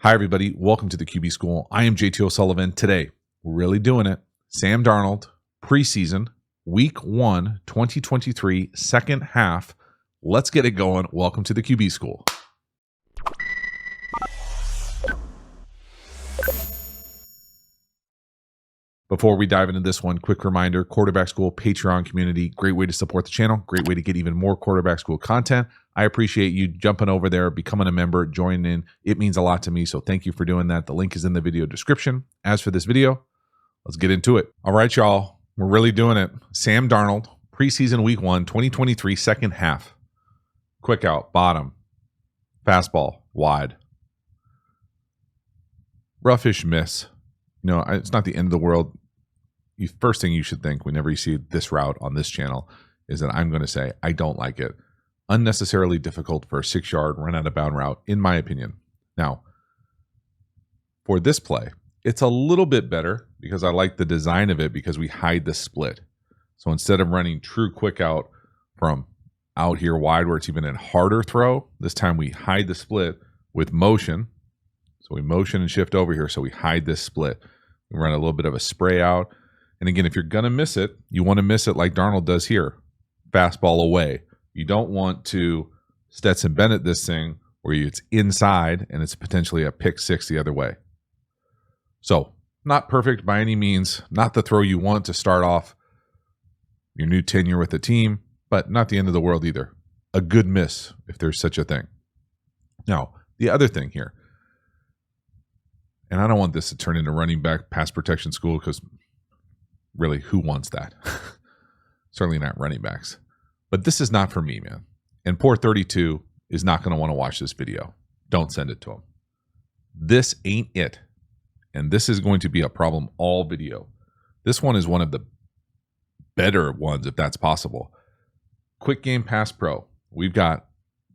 Hi, everybody. Welcome to the QB School. I am JT O'Sullivan. Today, we're really doing it. Sam Darnold, preseason, week 1, 2023, second half. Let's get it going. Welcome to the QB School. Before we dive into this one, quick reminder, Quarterback School Patreon community, great way to support the channel, great way to get even more Quarterback School content. I appreciate you jumping over there, becoming a member, joining in. It means a lot to me, so thank you for doing that. The link is in the video description. As for this video, let's get into it. All right, y'all, we're really doing it. Sam Darnold, preseason week 1, 2023, second half. Quick out, bottom, fastball, wide. Roughish miss. You know, it's not the end of the world. First thing you should think whenever you see this route on this channel is that I'm going to say, I don't like it. Unnecessarily difficult for a 6-yard run out of bound route, in my opinion. Now, for this play, it's a little bit better because I like the design of it because we hide the split. So instead of running true quick out from out here wide where it's even a harder throw, this time we hide the split with motion. So we motion and shift over here, so we hide this split. We run a little bit of a spray out. And again, if you're going to miss it, you want to miss it like Darnold does here. Fastball away. You don't want to Stetson Bennett this thing where it's inside and it's potentially a pick six the other way. So, not perfect by any means. Not the throw you want to start off your new tenure with the team, but not the end of the world either. A good miss, if there's such a thing. Now, the other thing here, and I don't want this to turn into running back pass protection school because really, who wants that? Certainly not running backs. But this is not for me, man. And poor 32 is not going to want to watch this video. Don't send it to him. This ain't it. And this is going to be a problem all video. This one is one of the better ones, if that's possible. Quick Game Pass Pro. We've got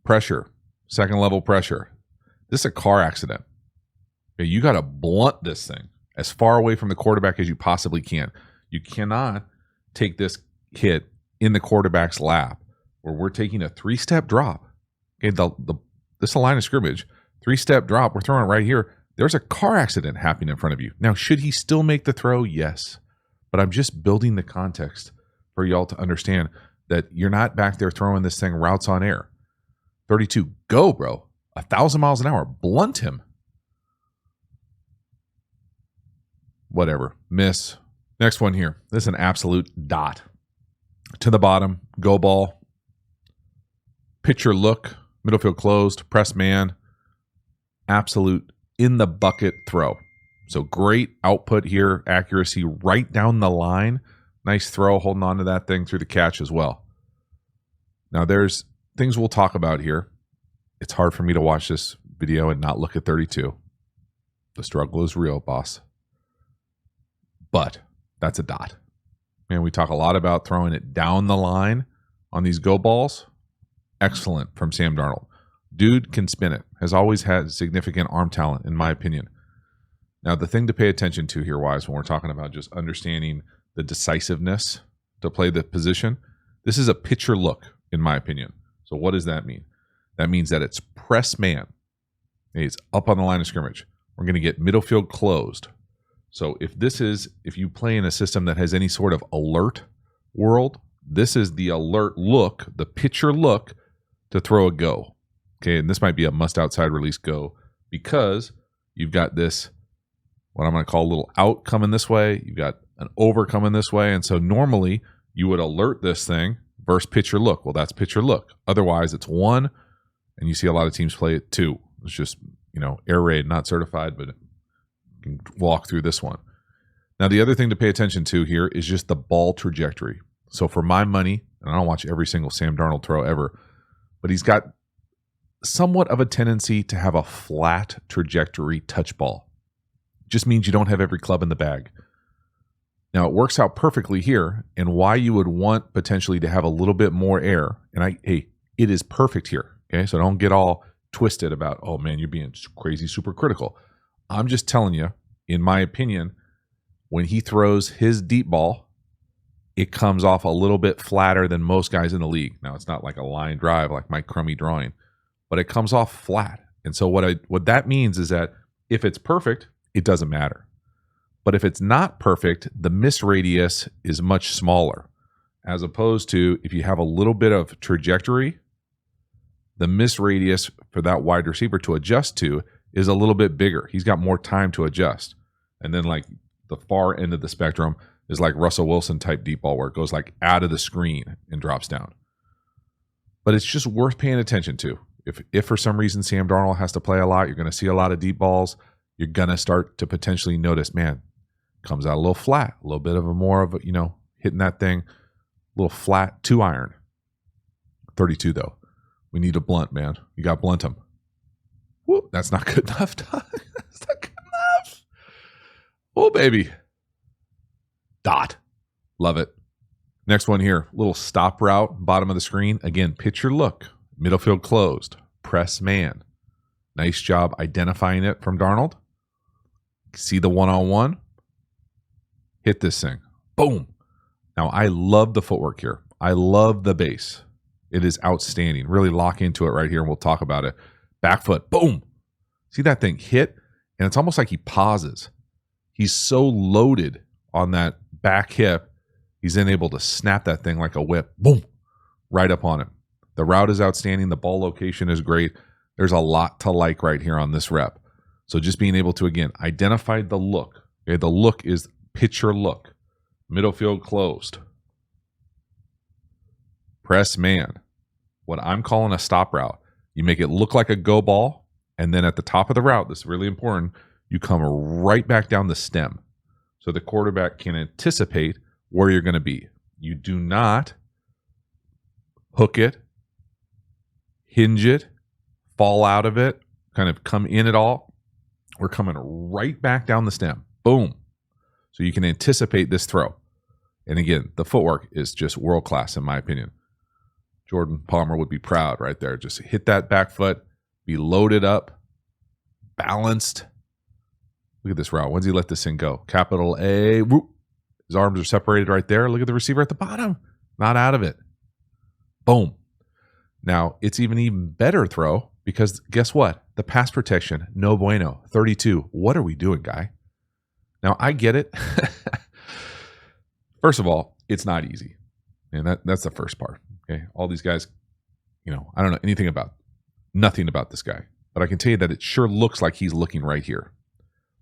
pressure, second level pressure. This is a car accident. Okay, you got to blunt this thing as far away from the quarterback as you possibly can. You cannot take this hit in the quarterback's lap where we're taking a 3-step drop. Okay, this is a line of scrimmage. 3-step drop. We're throwing it right here. There's a car accident happening in front of you. Now, should he still make the throw? Yes. But I'm just building the context for y'all to understand that you're not back there throwing this thing routes on air. 32, go, bro. 1,000 miles an hour. Blunt him. Whatever. Miss. Next one here. This is an absolute dot. To the bottom, go ball. Pitcher look, middle field closed, press man. Absolute in the bucket throw. So great output here, accuracy right down the line. Nice throw, holding on to that thing through the catch as well. Now there's things we'll talk about here. It's hard for me to watch this video and not look at 32. The struggle is real, boss. But that's a dot. Man, we talk a lot about throwing it down the line on these go balls. Excellent from Sam Darnold. Dude can spin it. Has always had significant arm talent, in my opinion. Now, the thing to pay attention to here, Wise, when we're talking about just understanding the decisiveness to play the position, this is a pitcher look, in my opinion. So what does that mean? That means that it's press man. It's up on the line of scrimmage. We're going to get middle field closed. So if you play in a system that has any sort of alert world, this is the alert look, the pitcher look to throw a go. Okay, and this might be a must outside release go because you've got this, what I'm going to call a little out coming this way. You've got an over coming this way. And so normally you would alert this thing versus pitcher look. Well, that's pitcher look. Otherwise it's 1, and you see a lot of teams play it 2. It's just, air raid, not certified, but can walk through this one. Now, the other thing to pay attention to here is just the ball trajectory. So for my money, and I don't watch every single Sam Darnold throw ever, but he's got somewhat of a tendency to have a flat trajectory touch ball. Just means you don't have every club in the bag. Now, it works out perfectly here, and why you would want potentially to have a little bit more air, and it is perfect here, okay? So don't get all twisted about, oh man, you're being crazy super critical. I'm just telling you, in my opinion, when he throws his deep ball, it comes off a little bit flatter than most guys in the league. Now, it's not like a line drive like my crummy drawing, but it comes off flat. And so what that means is that If it's perfect, it doesn't matter. But if it's not perfect, the miss radius is much smaller, as opposed to if you have a little bit of trajectory, the miss radius for that wide receiver to adjust to is a little bit bigger. He's got more time to adjust. And then like the far end of the spectrum is like Russell Wilson type deep ball where it goes like out of the screen and drops down. But it's just worth paying attention to. If for some reason Sam Darnold has to play a lot, you're going to see a lot of deep balls. You're going to start to potentially notice, man, comes out a little flat, a little bit of a more of a, hitting that thing, a little flat 2-iron. 32 though. We need a blunt, man. You got blunt him. Whoop, that's not good enough, Doug. That's not good enough. Oh, baby. Dot. Love it. Next one here, little stop route, bottom of the screen. Again, pitch your look. Middle field closed. Press man. Nice job identifying it from Darnold. See the one-on-one. Hit this thing. Boom. Now, I love the footwork here. I love the base. It is outstanding. Really lock into it right here, and we'll talk about it. Back foot. Boom. See that thing hit? And it's almost like he pauses. He's so loaded on that back hip, he's then able to snap that thing like a whip. Boom. Right up on him. The route is outstanding. The ball location is great. There's a lot to like right here on this rep. So just being able to, again, identify the look. Okay? The look is pitcher look. Middle field closed. Press man. What I'm calling a stop route. You make it look like a go ball, and then at the top of the route, this is really important, you come right back down the stem. So the quarterback can anticipate where you're going to be. You do not hook it, hinge it, fall out of it, kind of come in at all. We're coming right back down the stem. Boom. So you can anticipate this throw. And again, the footwork is just world class in my opinion. Jordan Palmer would be proud right there. Just hit that back foot, be loaded up, balanced. Look at this route. When's he let this thing go? Capital A. Whoop. His arms are separated right there. Look at the receiver at the bottom. Not out of it. Boom. Now, it's even better throw because guess what? The pass protection, no bueno. 32. What are we doing, guy? Now, I get it. First of all, it's not easy. And that's the first part. Okay. All these guys, I don't know nothing about this guy. But I can tell you that it sure looks like he's looking right here.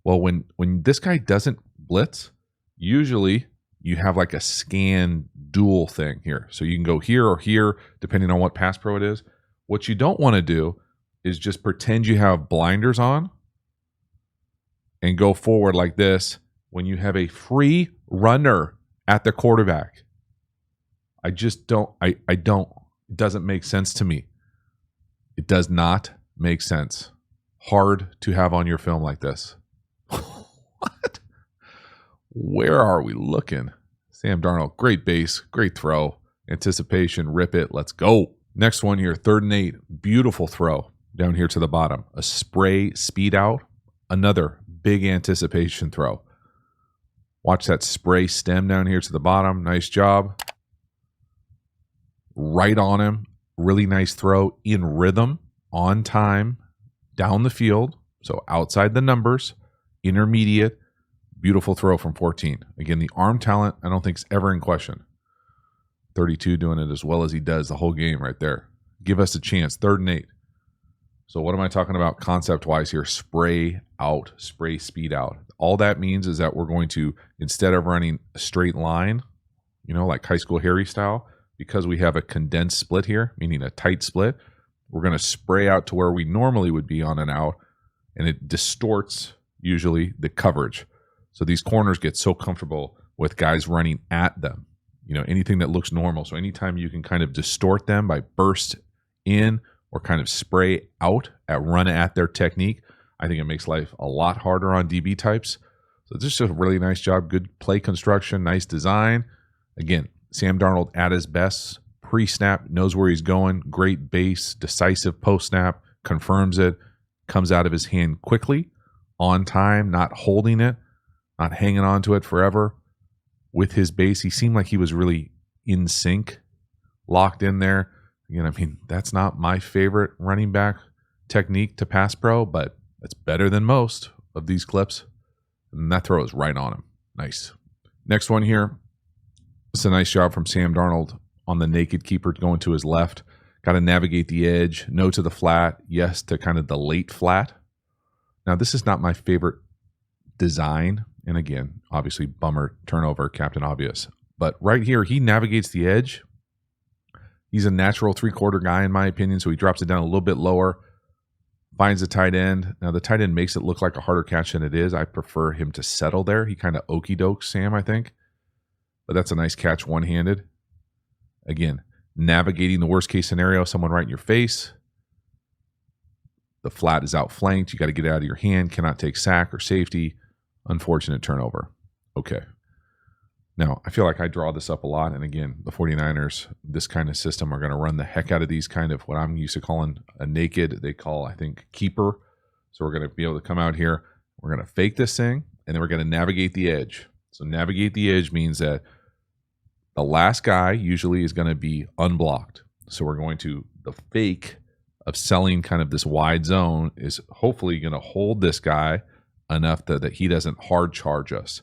Well, when this guy doesn't blitz, usually you have like a scan dual thing here. So you can go here or here, depending on what Pass Pro it is. What you don't want to do is just pretend you have blinders on and go forward like this when you have a free runner at the quarterback. I just don't, it doesn't make sense to me. It does not make sense. Hard to have on your film like this. What? Where are we looking? Sam Darnold, great base, great throw. Anticipation, rip it, let's go. Next one here, 3rd and 8. Beautiful throw down here to the bottom. A spray speed out. Another big anticipation throw. Watch that spray stem down here to the bottom. Nice job. Right on him. Really nice throw in rhythm, on time, down the field. So outside the numbers, intermediate. Beautiful throw from 14. Again, the arm talent, I don't think is ever in question. 32 doing it as well as he does the whole game right there. Give us a chance. 3rd and 8. So what am I talking about concept-wise here? Spray out, spray speed out. All that means is that we're going to, instead of running a straight line, like high school Harry style, because we have a condensed split here, meaning a tight split, we're going to spray out to where we normally would be on an out, and it distorts usually the coverage. So these corners get so comfortable with guys running at them, anything that looks normal. So anytime you can kind of distort them by burst in or kind of spray out run at their technique, I think it makes life a lot harder on DB types. So this is a really nice job. Good play construction, nice design. Again, Sam Darnold at his best, pre-snap, knows where he's going, great base, decisive post-snap, confirms it, comes out of his hand quickly, on time, not holding it, not hanging on to it forever. With his base, he seemed like he was really in sync, locked in there. Again, that's not my favorite running back technique to pass pro, but it's better than most. of these clips, and that throw is right on him. Nice. Next one here. It's a nice job from Sam Darnold on the naked keeper going to his left. Got to navigate the edge. No to the flat. Yes to kind of the late flat. Now, this is not my favorite design. And again, obviously, bummer, turnover, Captain Obvious. But right here, he navigates the edge. He's a natural three-quarter guy, in my opinion, so he drops it down a little bit lower, finds the tight end. Now, the tight end makes it look like a harder catch than it is. I prefer him to settle there. He kind of okey-dokes Sam, I think. But that's a nice catch one-handed. Again, navigating the worst-case scenario, someone right in your face. The flat is outflanked. You got to get it out of your hand. Cannot take sack or safety. Unfortunate turnover. Okay. Now, I feel like I draw this up a lot. And again, the 49ers, this kind of system, are going to run the heck out of these kind of what I'm used to calling a naked. They call, I think, keeper. So we're going to be able to come out here. We're going to fake this thing, and then we're going to navigate the edge. So navigate the edge means that the last guy usually is going to be unblocked. So we're going to, the fake of selling kind of this wide zone is hopefully going to hold this guy enough that he doesn't hard charge us.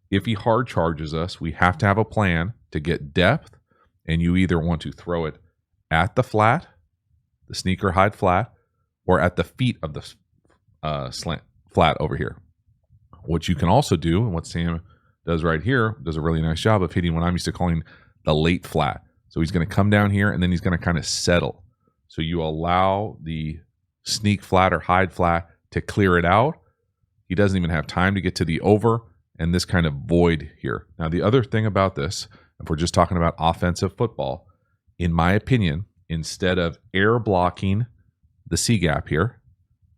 If he hard charges us, we have to have a plan to get depth, and you either want to throw it at the flat, the sneaker hide flat, or at the feet of the slant flat over here. What you can also do, and what Sam does right here, does a really nice job of hitting what I'm used to calling the late flat. So he's going to come down here, and then he's going to kind of settle. So you allow the sneak flat or hide flat to clear it out. He doesn't even have time to get to the over and this kind of void here. Now, the other thing about this, if we're just talking about offensive football, in my opinion, instead of air blocking the C gap here,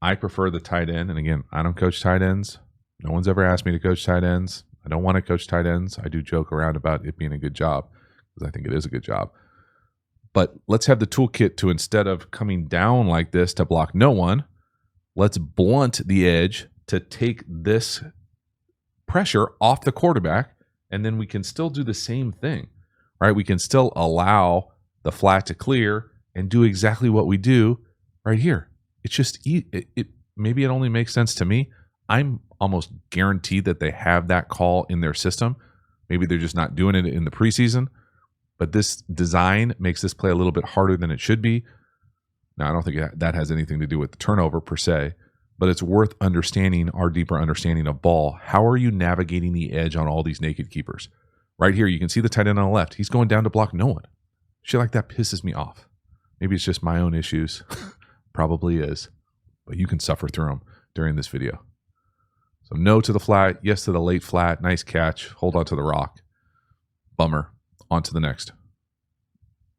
I prefer the tight end. And again, I don't coach tight ends. No one's ever asked me to coach tight ends. I don't want to coach tight ends. I do joke around about it being a good job because I think it is a good job. But let's have the toolkit to, instead of coming down like this to block no one, let's blunt the edge to take this pressure off the quarterback, and then we can still do the same thing, right? We can still allow the flat to clear and do exactly what we do right here. It's just, maybe it only makes sense to me. I'm almost guaranteed that they have that call in their system. Maybe they're just not doing it in the preseason, but this design makes this play a little bit harder than it should be. Now, I don't think that has anything to do with the turnover per se, but it's worth understanding our deeper understanding of ball. How are you navigating the edge on all these naked keepers? Right here, you can see the tight end on the left. He's going down to block no one. Shit like that pisses me off. Maybe it's just my own issues. Probably is. But you can suffer through them during this video. So no to the flat, yes to the late flat. Nice catch. Hold on to the rock. Bummer. On to the next.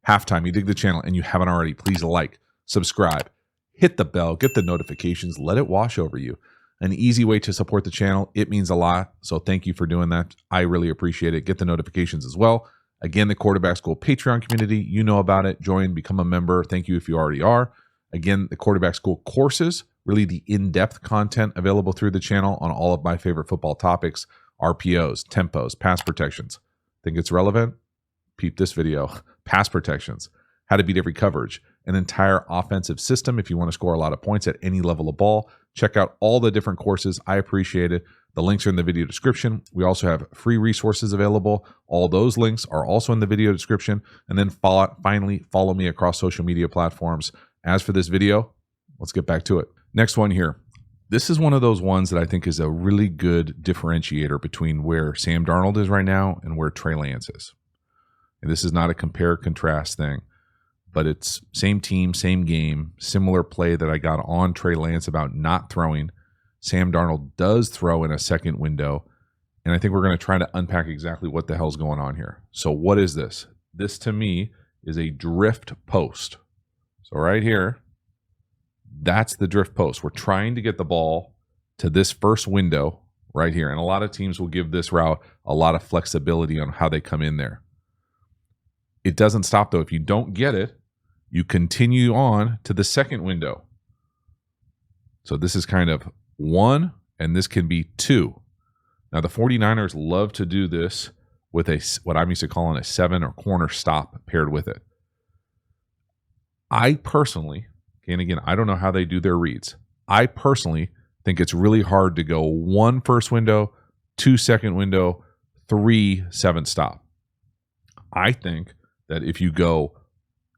Halftime. You dig the channel and you haven't already, please like, subscribe, hit the bell, get the notifications, let it wash over you. An easy way to support the channel. It means a lot. So thank you for doing that. I really appreciate it. Get the notifications as well. Again, the Quarterback School Patreon community, you know about it. Join, become a member. Thank you if you already are. Again, the Quarterback School courses, really the in-depth content available through the channel on all of my favorite football topics, RPOs, tempos, pass protections. Think it's relevant? Peep this video. Pass protections, how to beat every coverage, an entire offensive system if you want to score a lot of points at any level of ball. Check out all the different courses. I appreciate it. The links are in the video description. We also have free resources available. All those links are also in the video description. And then finally, follow me across social media platforms. As for this video, let's get back to it. Next one here. This is one of those ones that I think is a really good differentiator between where Sam Darnold is right now and where Trey Lance is. And this is not a compare-contrast thing, but it's same team, same game, similar play that I got on Trey Lance about not throwing. Sam Darnold does throw in a second window, and I think we're going to try to unpack exactly what the hell's going on here. So what is this? This, to me, is a drift post. So right here, that's the drift post. We're trying to get the ball to this first window right here, and a lot of teams will give this route a lot of flexibility on how they come in there. It doesn't stop, though. If you don't get it, you continue on to the second window. So this is kind of one, and this can be two. Now, the 49ers love to do this with what I'm used to calling a 7 or corner stop paired with it. I personally, and again, I don't know how they do their reads. I personally think it's really hard to go 1 first window, 2 second window, 3 7th stop. I think that if you go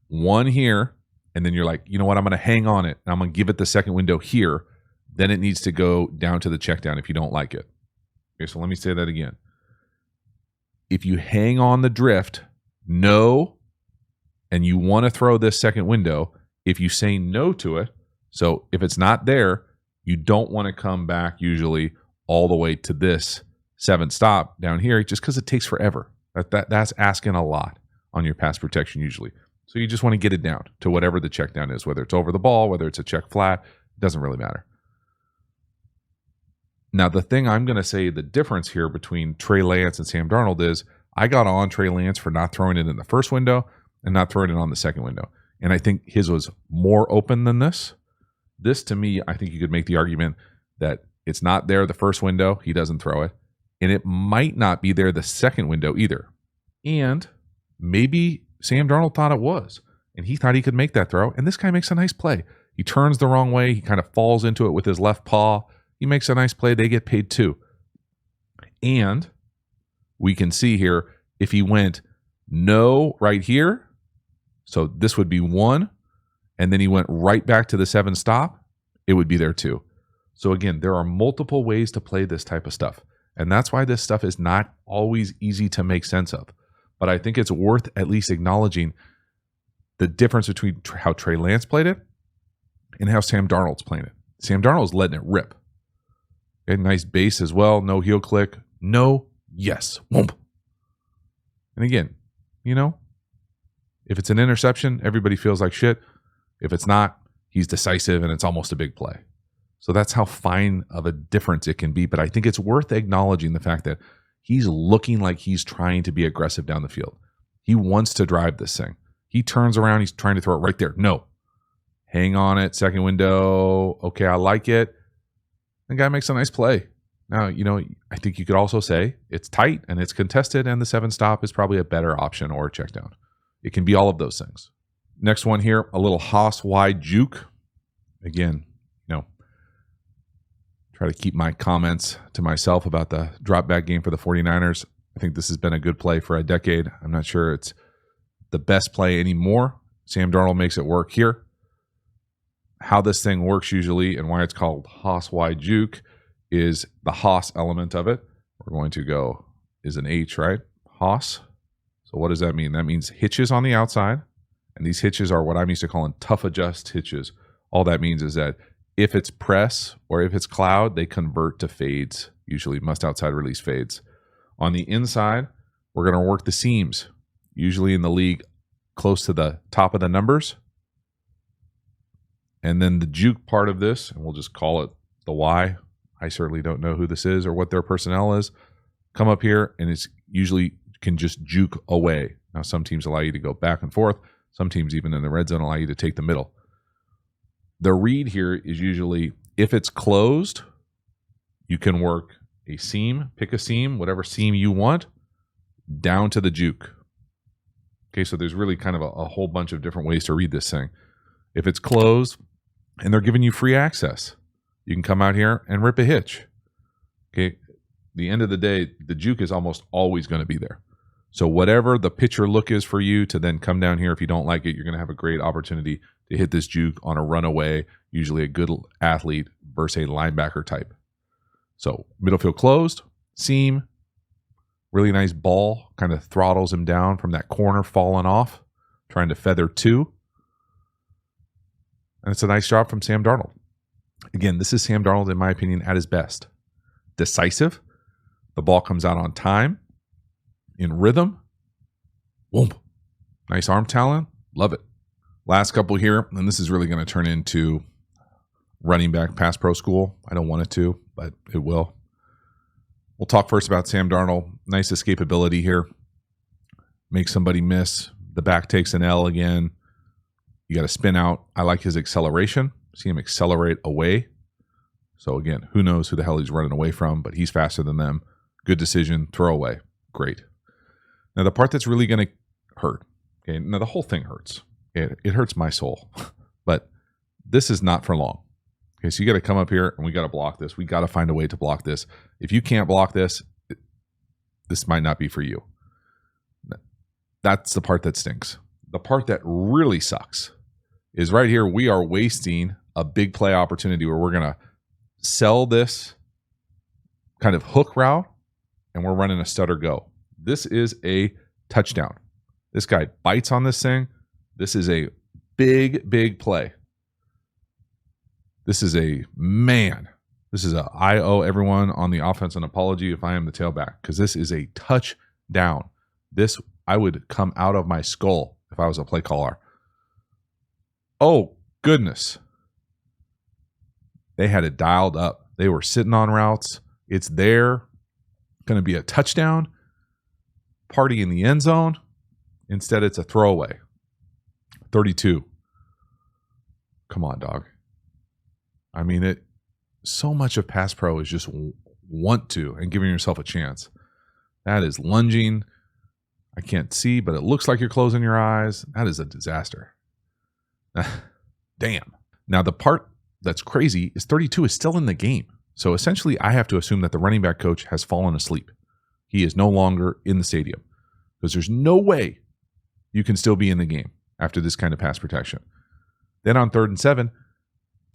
1 here, and then you're like, you know what, I'm going to hang on it, and I'm going to give it the second window here, then it needs to go down to the check down if you don't like it. Okay, so let me say that again. If you hang on the drift, no, and you want to throw this second window, if you say no to it, so if it's not there, you don't want to come back usually all the way to this 7th stop down here just because it takes forever. That's asking a lot on your pass protection usually. So you just want to get it down to whatever the check down is, whether it's over the ball, whether it's a check flat, it doesn't really matter. Now, the thing I'm going to say the difference here between Trey Lance and Sam Darnold is I got on Trey Lance for not throwing it in the first window and not throwing it on the second window. And I think his was more open than this. This, to me, I think you could make the argument that it's not there the first window, he doesn't throw it. And it might not be there the second window either. And maybe Sam Darnold thought it was. And he thought he could make that throw. And this guy makes a nice play. He turns the wrong way. He kind of falls into it with his left paw. He makes a nice play. They get paid too. And we can see here, if he went no right here, so this would be 1, and then he went right back to the 7 stop, it would be there too. So again, there are multiple ways to play this type of stuff. And that's why this stuff is not always easy to make sense of. But I think it's worth at least acknowledging the difference between how Trey Lance played it and how Sam Darnold's playing it. Sam Darnold's letting it rip. Okay, nice base as well. No heel click. No, yes. Whoomp. And again, you know, if it's an interception, everybody feels like shit. If it's not, he's decisive and it's almost a big play. So that's how fine of a difference it can be. But I think it's worth acknowledging the fact that he's looking like he's trying to be aggressive down the field. He wants to drive this thing. He turns around. He's trying to throw it right there. No. Hang on it. Second window. Okay, I like it. The guy makes a nice play. Now, you know, I think you could also say it's tight and it's contested and the 7 stop is probably a better option or a check down. It can be all of those things. Next one here, a little Haas wide juke. Again, you know, try to keep my comments to myself about the drop back game for the 49ers. I think this has been a good play for a decade. I'm not sure it's the best play anymore. Sam Darnold makes it work here. How this thing works usually and why it's called Haas wide juke is the Haas element of it. We're going to go is an H, right? Haas. So what does that mean? That means hitches on the outside. And these hitches are what I'm used to calling tough adjust hitches. All that means is that if it's press or if it's cloud, they convert to fades, usually must outside release fades. On the inside, we're going to work the seams, usually in the league close to the top of the numbers. And then the juke part of this, and we'll just call it the Y. I certainly don't know who this is or what their personnel is. Come up here, and it's usually can just juke away. Now, some teams allow you to go back and forth. Some teams, even in the red zone, allow you to take the middle. The read here is usually, if it's closed, you can work a seam, pick a seam, whatever seam you want, down to the juke. Okay, so there's really kind of a whole bunch of different ways to read this thing. If it's closed and they're giving you free access, you can come out here and rip a hitch. Okay, the end of the day, the juke is almost always going to be there. So whatever the pitcher look is for you to then come down here, if you don't like it, you're going to have a great opportunity to hit this juke on a runaway, usually a good athlete versus a linebacker type. So middle field closed, seam, really nice ball, kind of throttles him down from that corner falling off, trying to feather 2. And it's a nice job from Sam Darnold. Again, this is Sam Darnold, in my opinion, at his best. Decisive. The ball comes out on time. In rhythm. Whoomp. Nice arm talent. Love it. Last couple here, and this is really going to turn into running back pass pro school. I don't want it to, but it will. We'll talk first about Sam Darnold. Nice escapability here. Makes somebody miss. The back takes an L again. You got to spin out. I like his acceleration. See him accelerate away. So again, who knows who the hell he's running away from, but he's faster than them. Good decision. Throw away. Great. Now, the part that's really going to hurt. Okay, now the whole thing hurts. It hurts my soul. But this is not for long. Okay, so you got to come up here and we got to block this. We got to find a way to block this. If you can't block this, this might not be for you. That's the part that stinks. The part that really sucks is right here. We are wasting a big play opportunity where we're going to sell this kind of hook route and we're running a stutter go. This is a touchdown. This guy bites on this thing. This is a big, big play. This is I owe everyone on the offense an apology if I am the tailback, because this is a touchdown. This, I would come out of my skull if I was a play caller. Oh, goodness. They had it dialed up. They were sitting on routes. It's there. Going to be a touchdown. Party in the end zone. Instead, it's a throwaway. 32. Come on, dog. I mean, so much of Pass Pro is just want to and giving yourself a chance. That is lunging. I can't see, but it looks like you're closing your eyes. That is a disaster. Damn. Now, the part that's crazy is 32 is still in the game. So essentially, I have to assume that the running back coach has fallen asleep. He is no longer in the stadium because there's no way you can still be in the game after this kind of pass protection. Then on 3rd and 7,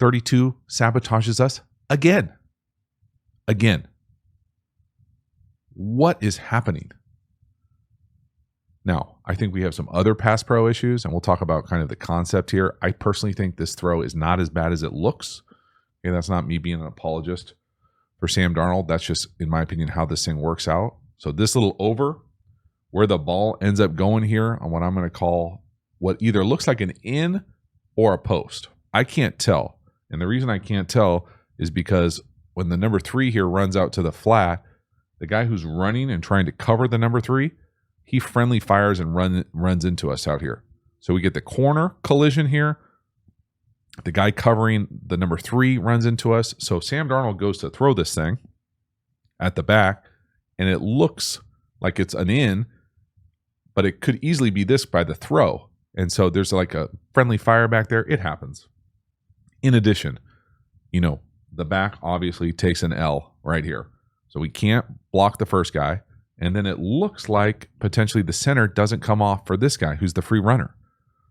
32 sabotages us again. Again. What is happening? Now, I think we have some other Pass Pro issues, and we'll talk about kind of the concept here. I personally think this throw is not as bad as it looks. Okay, that's not me being an apologist for Sam Darnold. That's just, in my opinion, how this thing works out. So this little over, where the ball ends up going here on what I'm going to call what either looks like an in or a post. I can't tell. And the reason I can't tell is because when the number 3 here runs out to the flat, the guy who's running and trying to cover the number 3, he friendly fires and runs into us out here. So we get the corner collision here. The guy covering the number 3 runs into us. So Sam Darnold goes to throw this thing at the back, and it looks like it's an in, but it could easily be this by the throw. And so there's like a friendly fire back there. It happens. In addition, the back obviously takes an L right here. So we can't block the first guy. And then it looks like potentially the center doesn't come off for this guy who's the free runner.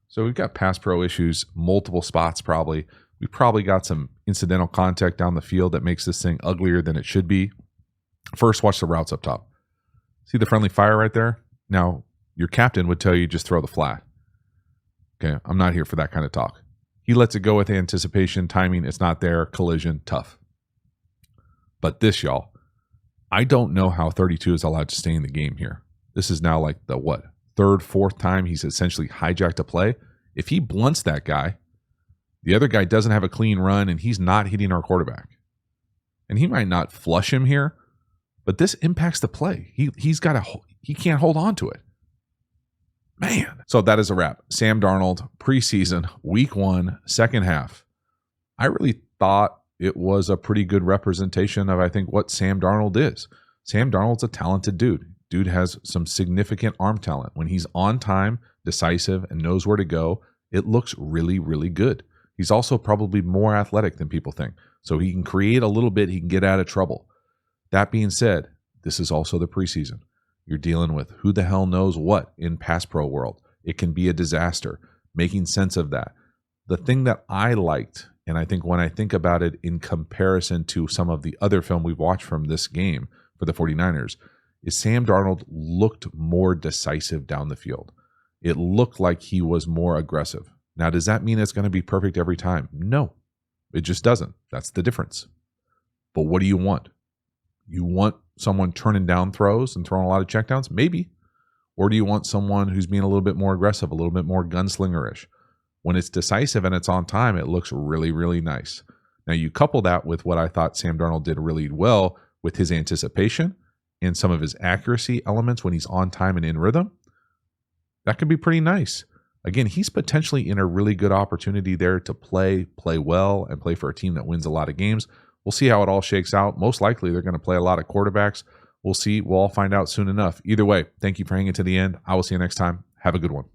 So we've got Pass Pro issues, multiple spots probably. We probably got some incidental contact down the field that makes this thing uglier than it should be. First, watch the routes up top. See the friendly fire right there? Now, your captain would tell you just throw the flat. Okay, I'm not here for that kind of talk. He lets it go with anticipation, timing. It's not there. Collision, tough. But this, y'all, I don't know how 32 is allowed to stay in the game here. This is now like the, 3rd, 4th time he's essentially hijacked a play. If he blunts that guy, the other guy doesn't have a clean run and he's not hitting our quarterback. And he might not flush him here, but this impacts the play. He can't hold on to it. Man. So that is a wrap. Sam Darnold, preseason, week 1, second half. I really thought it was a pretty good representation of, I think, what Sam Darnold is. Sam Darnold's a talented dude. Dude has some significant arm talent. When he's on time, decisive, and knows where to go, it looks really, really good. He's also probably more athletic than people think. So he can create a little bit, he can get out of trouble. That being said, this is also the preseason. You're dealing with who the hell knows what in Pass Pro world. It can be a disaster. Making sense of that. The thing that I liked, and I think when I think about it in comparison to some of the other film we've watched from this game for the 49ers, is Sam Darnold looked more decisive down the field. It looked like he was more aggressive. Now, does that mean it's going to be perfect every time? No, it just doesn't. That's the difference. But what do you want? You want someone turning down throws and throwing a lot of checkdowns? Maybe. Or do you want someone who's being a little bit more aggressive, a little bit more gunslingerish? When it's decisive and it's on time, it looks really, really nice. Now, you couple that with what I thought Sam Darnold did really well with his anticipation and some of his accuracy elements when he's on time and in rhythm. That could be pretty nice. Again, he's potentially in a really good opportunity there to play well, and play for a team that wins a lot of games. We'll see how it all shakes out. Most likely, they're going to play a lot of quarterbacks. We'll see. We'll all find out soon enough. Either way, thank you for hanging to the end. I will see you next time. Have a good one.